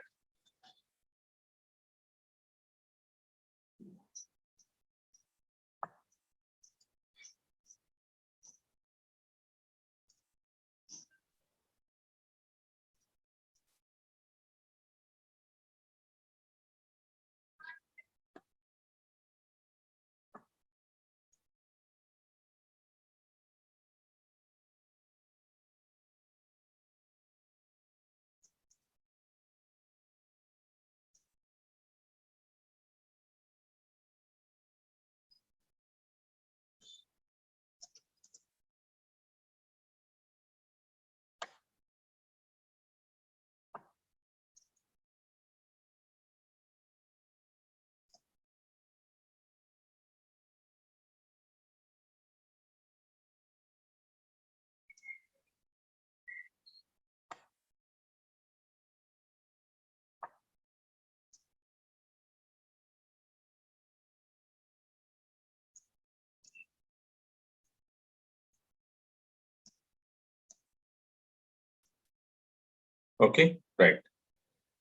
Okay, right.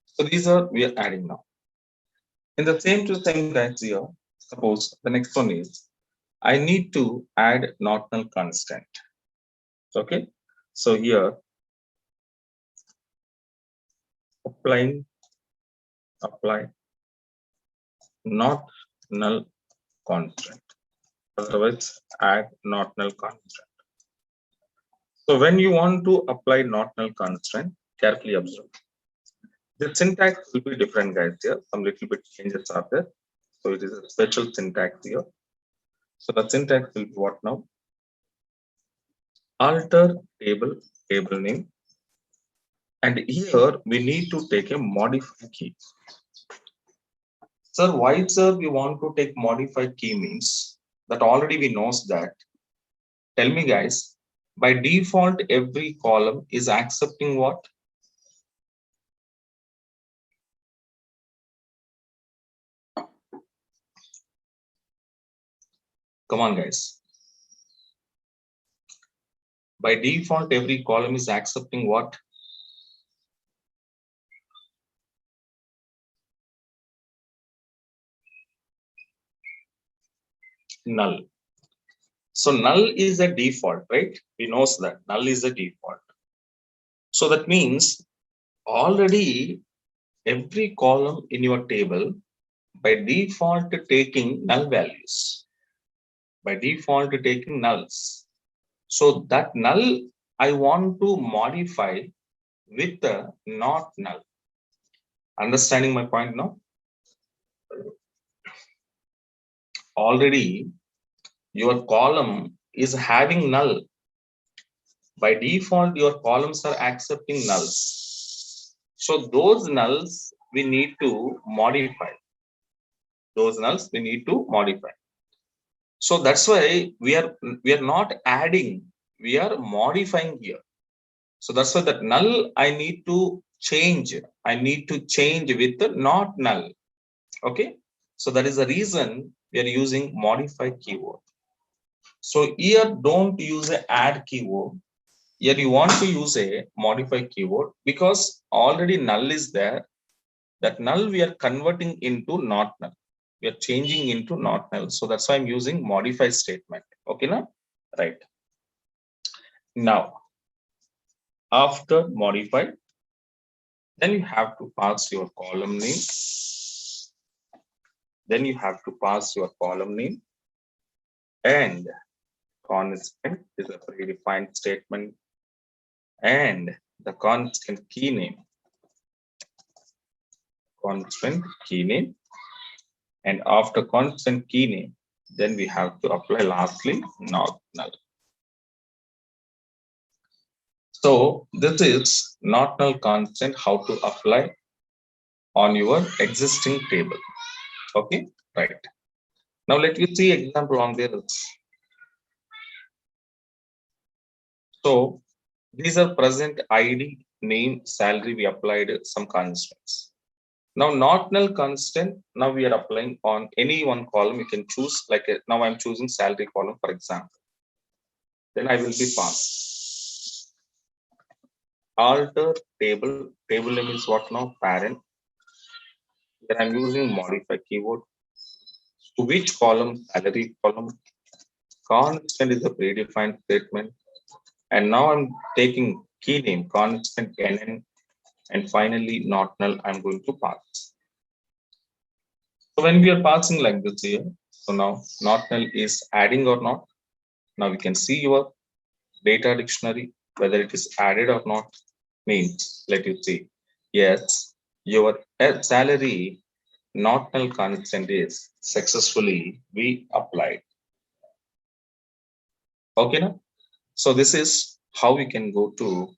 So these are we are adding now. In the same to same guys here, suppose the next one is I need to add not null constant. Okay, so here apply not null constant. Otherwise, add not null constant. So when you want to apply not null constant, carefully observe. The syntax will be different, guys. Here, some little bit changes are there. So it is a special syntax here. So the syntax will be what now? Alter table name. And here we need to take a modify key. Sir, why, sir, we want to take modify key means that already we knows that. Tell me, guys, by default, every column is accepting what? Come on, guys. By default, every column is accepting what? Null. So null is a default, right? We knows that null is a default. So that means already every column in your table by default taking null values. By default taking nulls. So that null I want to modify with the not null. Understanding my point now? Already your column is having null. By default, your columns are accepting nulls. So those nulls we need to modify. Those nulls we need to modify. So that's why we are not adding, we are modifying here. So that's why that null I need to change. I need to change with the not null. Okay. So that is the reason we are using modify keyword. So here don't use a add keyword. Here you want to use a modify keyword because already null is there. That null we are converting into not null. We are changing into not null. So that's why I'm using modify statement. Okay, now? Right. Now, after modify, then you have to pass your column name. Then you have to pass your column name and constant is a predefined statement and the constant key name. Constant key name and after constant key name, then we have to apply lastly not null. So this is not null constant, how to apply on your existing table. Okay, right. Now let me see example on this. So these are present ID, name, salary. We applied some constants. Now not null constant. Now we are applying on any one column. You can choose like now I'm choosing salary column for example. Then I will be passed. Alter table. Table name is what now? Parent. Then I'm using modify keyword. To which column? Salary column. Constant is a predefined statement. And now I'm taking key name constant NN, and finally not null I'm going to pass. So when we are passing like this here, so now not null is adding or not. Now we can see your data dictionary whether it is added or not. Means let you see, yes, your salary not null constant is successfully we applied. Okay now, so this is how we can go to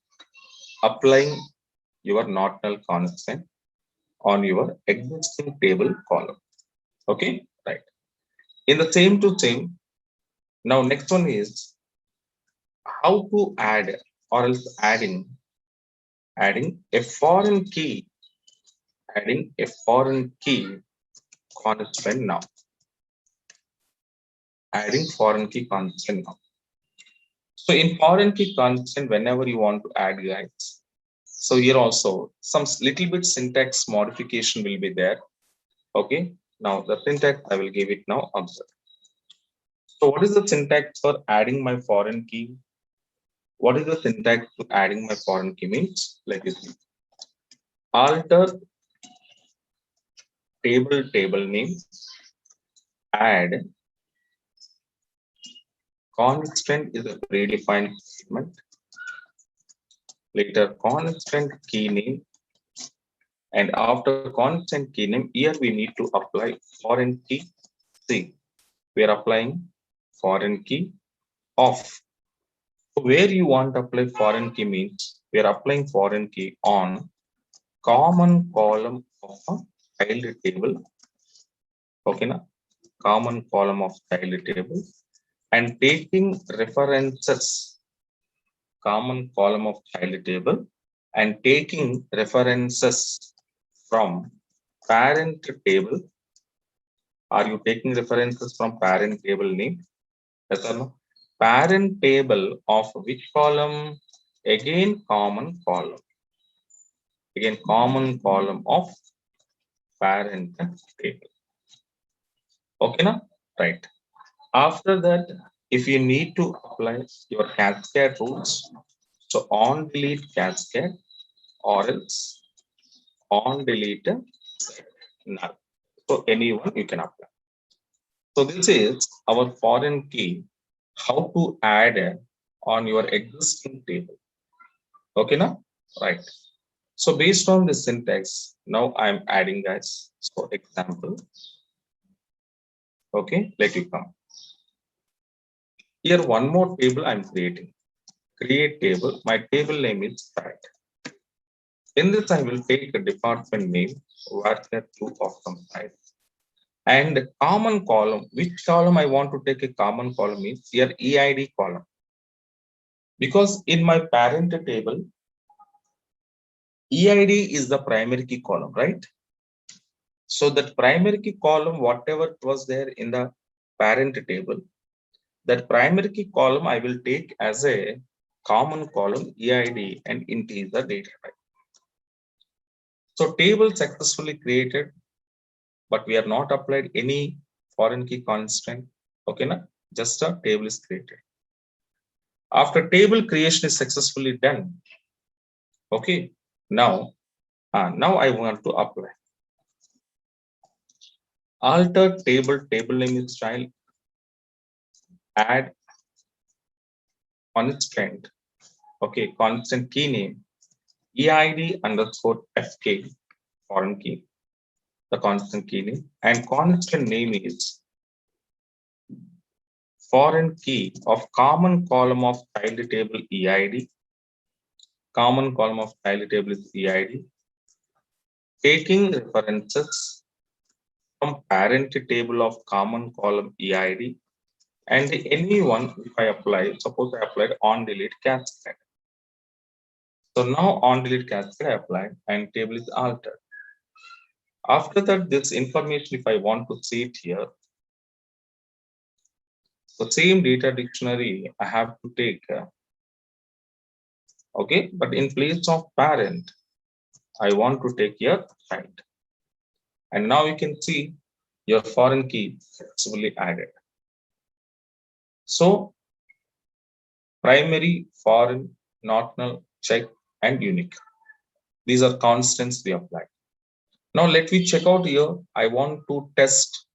applying your not null constant on your existing table column. Okay, right. In the same to same, now next one is how to add or else adding a foreign key, adding a foreign key constant now. Adding foreign key constant now. So in foreign key constant, whenever you want to add guys, so here also some little bit syntax modification will be there. Okay, now the syntax I will give it now. Observe. So what is the syntax for adding my foreign key? What is the syntax to adding my foreign key means? Let us see. Alter table name, add constant is a predefined statement. Later constant key name, and after constant key name, here we need to apply foreign key. See, we are applying foreign key of. So where you want to apply foreign key means we are applying foreign key on common column of a child table. Okay, na? Common column of child table, and taking references, common column of child table, and taking references from parent table. Are you taking references from parent table name? Yes or no? Parent table of which column? Again, common column. Again, common column of parent table. Okay, now? Right. After that, if you need to apply your cascade rules, so on delete cascade or else on delete null. So anyone you can apply. So this is our foreign key, how to add on your existing table. Okay now? Right. So based on the syntax, now I'm adding guys. So example. Okay, let you come. Here one more table I'm creating. Create table. My table name is fact. In this, I will take a department name, varchar 2 of some type. And common column, which column I want to take a common column is here EID column. Because in my parent table, EID is the primary key column, right? So that primary key column, whatever was there in the parent table, that primary key column I will take as a common column EID and integer data type. So table successfully created, but we are not applied any foreign key constant. Okay, na? Just a table is created. After table creation is successfully done, okay, now I want to apply. Alter table name style, add constant, okay, constant key name, EID underscore FK, foreign key. the constant key name, and constant name is foreign key of common column of child table EID. Common column of child table is EID. Taking references from parent table of common column EID, and any one if I apply, suppose I applied on delete cascade. So now on delete cascade I applied and table is altered. After that, this information, if I want to see it here, the same data dictionary I have to take, okay, but in place of parent, I want to take your child. And now you can see your foreign key successfully added. So primary, foreign, not null, check, and unique. These are constants we applied. Now let me check out here. I want to test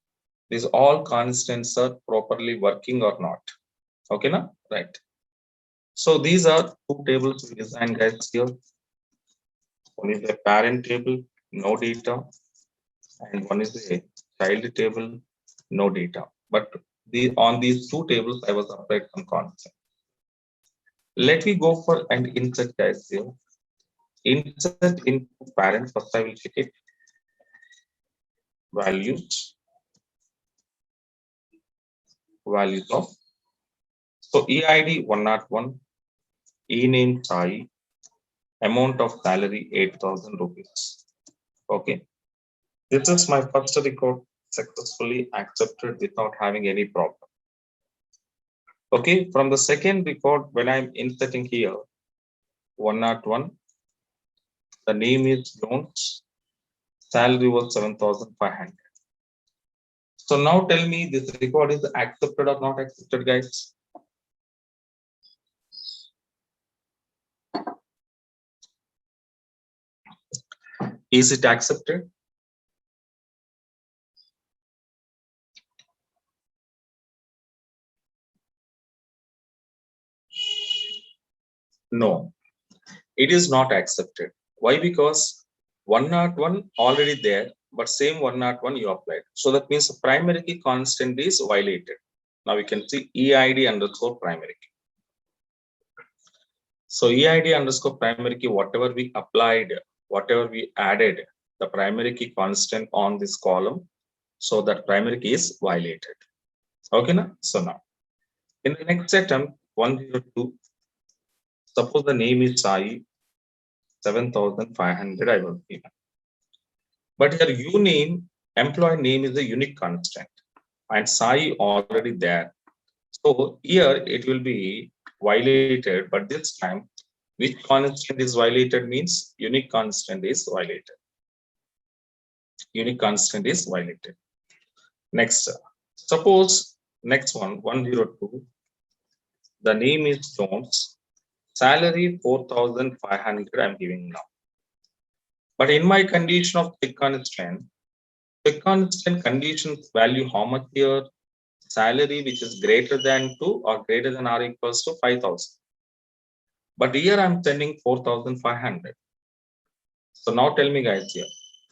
these all constants are properly working or not. Okay, now right. So these are two tables we designed guys here. One is a parent table, no data, and one is a child table, no data. But on these two tables, I was applied some constant. Let me go for and insert guys here. Insert into parent. First, I will check it. Values of. So EID 101, e-name Sai, amount of salary 8,000 rupees. Okay. This is my first record successfully accepted without having any problem. Okay, from the second record, when I'm inserting here, 101, the name is Jones, salary was 7,500. So now tell me this record is accepted or not accepted, guys? Is it accepted? No, it is not accepted. Why? Because 101 already there, but same 101 you applied. So that means the primary key constant is violated. Now we can see EID underscore primary key. So EID underscore primary key, whatever we applied, whatever we added, the primary key constant on this column, so that primary key is violated. Okay, now? So now, in the next attempt, 102, suppose the name is Sai, 7,500 I will give. But here you name, employee name is a unique constant and Sai already there. So here it will be violated, but this time which constant is violated means unique constant is violated. Unique constant is violated. Next, suppose next one, 102, the name is Jones, salary 4,500 I'm giving now. But in my condition of check constant conditions value how much here? Salary which is greater than 2 or greater than or equals to 5,000. But here I'm sending 4,500. So now tell me guys here,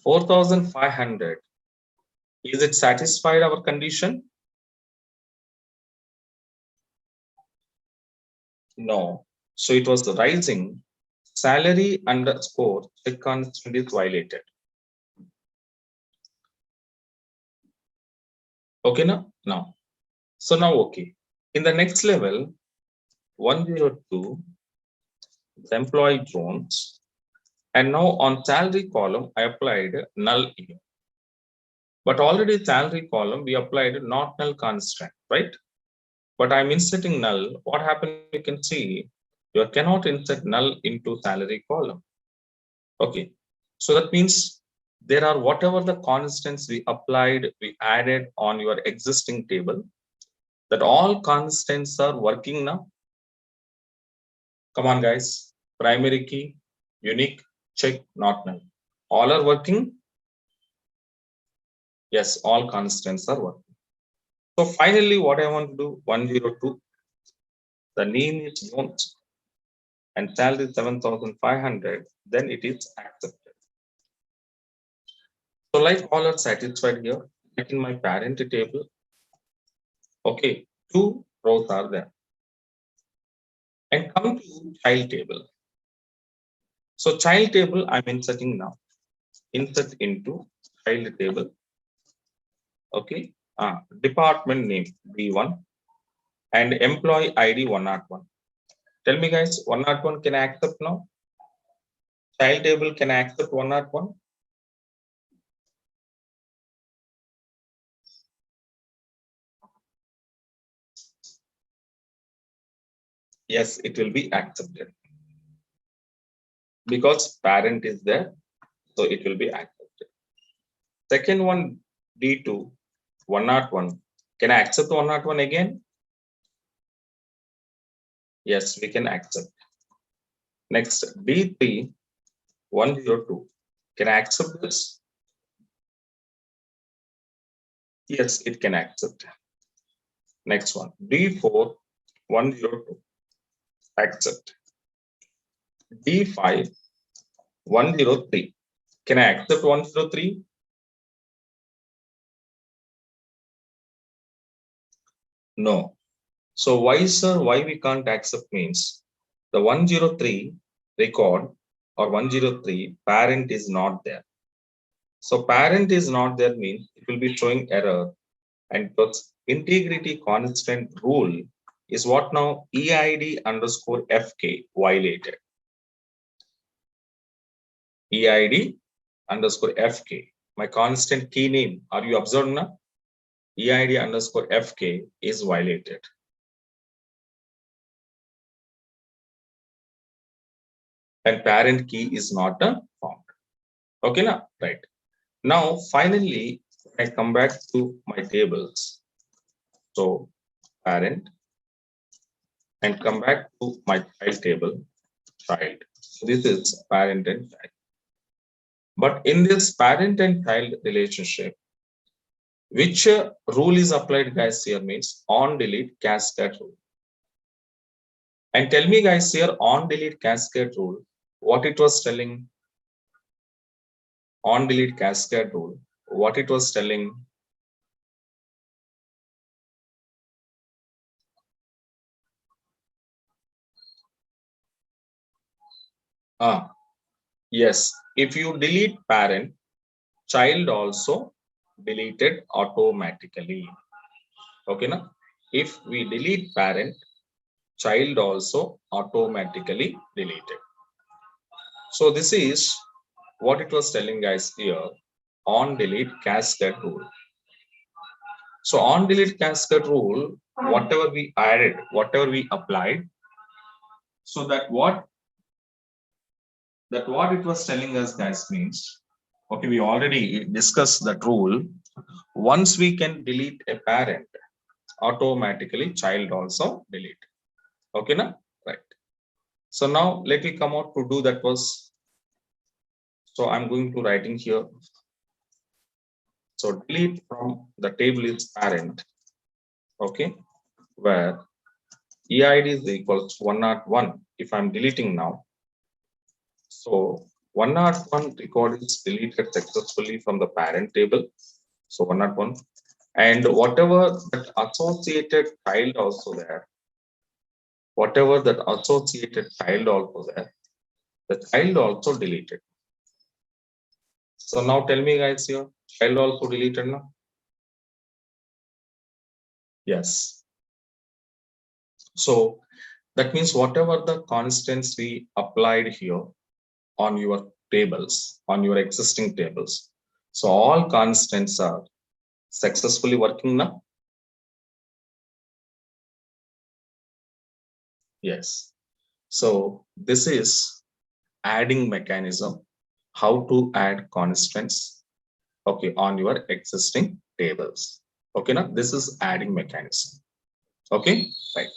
4,500, is it satisfied our condition? No. So it was rising. Salary underscore check constant is violated. Okay, now? Now. So now, okay. In the next level, 102, the employee Jones. And now on salary column, I applied null here. But already salary column, we applied not null constant, right? But I'm inserting null. What happened? You can see you cannot insert null into salary column. Okay. So that means there are whatever the constants we applied, we added on your existing table, that all constants are working now. Come on, guys. Primary key, unique, check, not null. All are working. Yes, all constants are working. So finally, what I want to do, 102, the name is Jones and salary 7,500, then it is accepted. So like all are satisfied here, like in my parent table, okay, 2 rows are there. And come to child table. So child table I'm inserting now. Insert into child table. Okay. Department name B1 and employee ID 101. Tell me guys, 101 can I accept now? Child table can I accept 101? Yes, it will be accepted because parent is there, so it will be accepted. Second one, D2, 101. Can I accept 101 again? Yes, we can accept. Next, D3, 102. Can I accept this? Yes, it can accept. Next one, D4, 102. Accept. D5, 103. Can I accept 103? No. So why, sir, why we can't accept means the 103 record or 103 parent is not there. So parent is not there means it will be showing error, and plus integrity constant rule is what now EID underscore FK violated. EID underscore FK, my constant key name. Are you observed now? EID underscore FK is violated. And parent key is not found. Okay, now, right. Now, finally, I come back to my tables. So, parent, and come back to my child table, child. So, this is parent and child. But in this parent and child relationship, which rule is applied, guys, here means on delete cascade rule. And tell me, guys, here on delete cascade rule, what it was telling? On delete cascade rule, what it was telling? Yes, if you delete parent, child also deleted automatically. Okay, now if we delete parent, child also automatically deleted. So this is what it was telling, guys, here on delete cascade rule. So on delete cascade rule, whatever we added, whatever we applied, so that what it was telling us, guys, means, okay, we already discussed that rule. Once we can delete a parent, automatically child also delete. Okay, now, right. So now let me come out to do that was. So I'm going to writing here. So delete from the table is parent. Okay, where EID is equals to 101. If I'm deleting now, so 101 record is deleted successfully from the parent table. So 101, and whatever that associated child also there, whatever that associated child also there, the child also deleted. So now tell me, guys, here child also deleted now. Yes. So that means whatever the constants we applied here on your tables, on your existing tables, so all constants are successfully working now. Yes. So this is adding mechanism, how to add constants, okay, on your existing tables. Okay, now this is adding mechanism. Okay, right.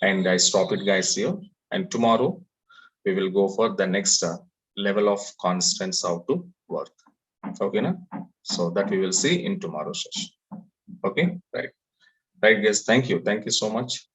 And I stop it, guys, here. And tomorrow we will go for the next level of constants, how to work. Okay, now, so that we will see in tomorrow's session. Okay, right. Right, guys. Thank you so much.